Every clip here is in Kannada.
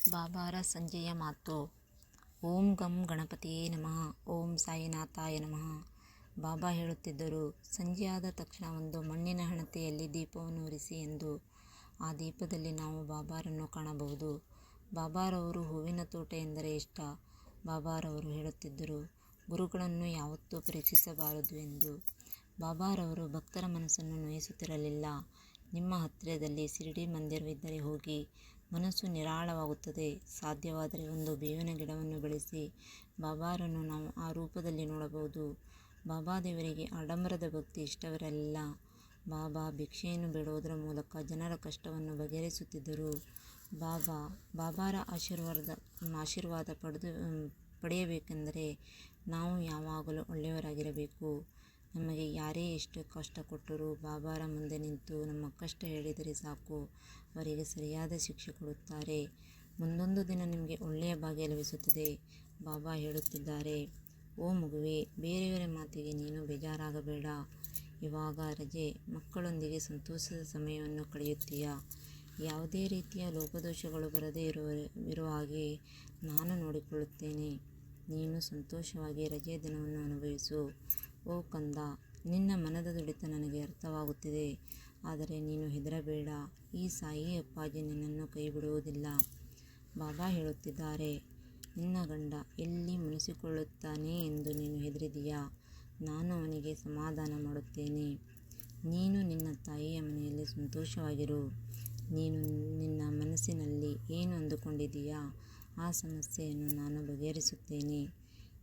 ಬಾಬಾರ ಸಂಜೆಯ ಮಾತು. ಓಂ ಗಂ ಗಣಪತಿಯೇ ನಮಃ. ಓಂ ಸಾಯಿನಾಥಾಯ ನಮಃ. ಬಾಬಾ ಹೇಳುತ್ತಿದ್ದರು, ಸಂಜೆಯಾದ ತಕ್ಷಣ ಒಂದು ಮಣ್ಣಿನ ಹಣತೆಯಲ್ಲಿ ದೀಪವನ್ನು ಉರಿಸಿ ಎಂದು. ಆ ದೀಪದಲ್ಲಿ ನಾವು ಬಾಬಾರನ್ನು ಕಾಣಬಹುದು. ಬಾಬಾರವರು ಹೂವಿನ ತೋಟ ಎಂದರೆ ಇಷ್ಟ. ಬಾಬಾರವರು ಹೇಳುತ್ತಿದ್ದರು, ಗುರುಗಳನ್ನು ಯಾವತ್ತೂ ಪರೀಕ್ಷಿಸಬಾರದು ಎಂದು. ಬಾಬಾರವರು ಭಕ್ತರ ಮನಸ್ಸನ್ನು ನೋಯಿಸುತ್ತಿರಲಿಲ್ಲ. ನಿಮ್ಮ ಹತ್ತಿರದಲ್ಲಿ ಶಿರಡಿ ಮಂದಿರವಿದ್ದರೆ ಹೋಗಿ, ಮನಸ್ಸು ನಿರಾಳವಾಗುತ್ತದೆ. ಸಾಧ್ಯವಾದರೆ ಒಂದು ಬೇವಿನ ಗಿಡವನ್ನು ಬೆಳೆಸಿ. ಬಾಬಾರನ್ನು ನಾವು ಆ ರೂಪದಲ್ಲಿ ನೋಡಬಹುದು. ಬಾಬಾದೇವರಿಗೆ ಆಡಂಬರದ ಭಕ್ತಿ ಇಷ್ಟವಿರಲಿಲ್ಲ. ಬಾಬಾ ಭಿಕ್ಷೆಯನ್ನು ಬೇಡುವುದರ ಮೂಲಕ ಜನರ ಕಷ್ಟವನ್ನು ಬಗೆಹರಿಸುತ್ತಿದ್ದರು. ಬಾಬಾರ ಆಶೀರ್ವಾದ ಪಡೆಯಬೇಕೆಂದರೆ ನಾವು ಯಾವಾಗಲೂ ಒಳ್ಳೆಯವರಾಗಿರಬೇಕು. ನಮಗೆ ಯಾರೇ ಎಷ್ಟು ಕಷ್ಟ ಕೊಟ್ಟರೂ ಬಾಬಾರ ಮುಂದೆ ನಿಂತು ನಮ್ಮ ಕಷ್ಟ ಹೇಳಿದರೆ ಸಾಕು, ಅವರಿಗೆ ಸರಿಯಾದ ಶಿಕ್ಷೆ ಕೊಡುತ್ತಾರೆ. ಮುಂದೊಂದು ದಿನ ನಿಮಗೆ ಒಳ್ಳೆಯ ಭಾಗ್ಯ ಲಭಿಸುತ್ತದೆ. ಬಾಬಾ ಹೇಳುತ್ತಿದ್ದಾರೆ, ಓ ಮಗುವೇ, ಬೇರೆಯವರ ಮಾತಿಗೆ ನೀನು ಬೇಜಾರಾಗಬೇಡ. ಇವಾಗ ರಜೆ, ಮಕ್ಕಳೊಂದಿಗೆ ಸಂತೋಷದ ಸಮಯವನ್ನು ಕಳೆಯುತ್ತೀಯಾ? ಯಾವುದೇ ರೀತಿಯ ಲೋಪದೋಷಗಳು ಬರದೇ ಇರುವ ಹಾಗೆ ನಾನು ನೋಡಿಕೊಳ್ಳುತ್ತೇನೆ. ನೀನು ಸಂತೋಷವಾಗಿ ರಜೆಯ ದಿನವನ್ನು ಅನುಭವಿಸು. ಓ ಕಂದ, ನಿನ್ನ ಮನದ ತುಡಿತ ನನಗೆ ಅರ್ಥವಾಗುತ್ತಿದೆ. ಆದರೆ ನೀನು ಹೆದರಬೇಡ. ಈ ಸಾಯಿ ಅಪ್ಪಾಜಿ ನಿನ್ನನ್ನು ಕೈ ಬಿಡುವುದಿಲ್ಲ. ಬಾಬಾ ಹೇಳುತ್ತಿದ್ದಾರೆ, ನಿನ್ನ ಗಂಡ ಎಲ್ಲಿ ಮುನಿಸಿಕೊಳ್ಳುತ್ತಾನೆ ಎಂದು ನೀನು ಹೆದರಿದೆಯಾ? ನಾನು ಅವನಿಗೆ ಸಮಾಧಾನ ಮಾಡುತ್ತೇನೆ. ನೀನು ನಿನ್ನ ತಾಯಿಯ ಮನೆಯಲ್ಲಿ ಸಂತೋಷವಾಗಿರು. ನೀನು ನಿನ್ನ ಮನಸ್ಸಿನಲ್ಲಿ ಏನು ಅಂದುಕೊಂಡಿದೆಯಾ ಆ ಸಮಸ್ಯೆಯನ್ನು ನಾನು ಬಗೆಹರಿಸುತ್ತೇನೆ.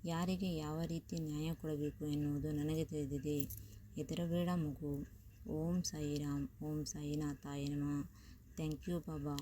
ಯಾರಿಗೆ ಯಾವ ರೀತಿ ನ್ಯಾಯ ಕೊಡಬೇಕು ಎನ್ನುವುದು ನನಗೆ ತಿಳಿದಿದೆ. ಹೆದರಬೇಡ ಮಗು. ಓಂ ಸಾಯಿರಾಮ್. ಓಂ ಸಾಯಿನಾಥಾಯ ನಮಃ. Thank you Baba.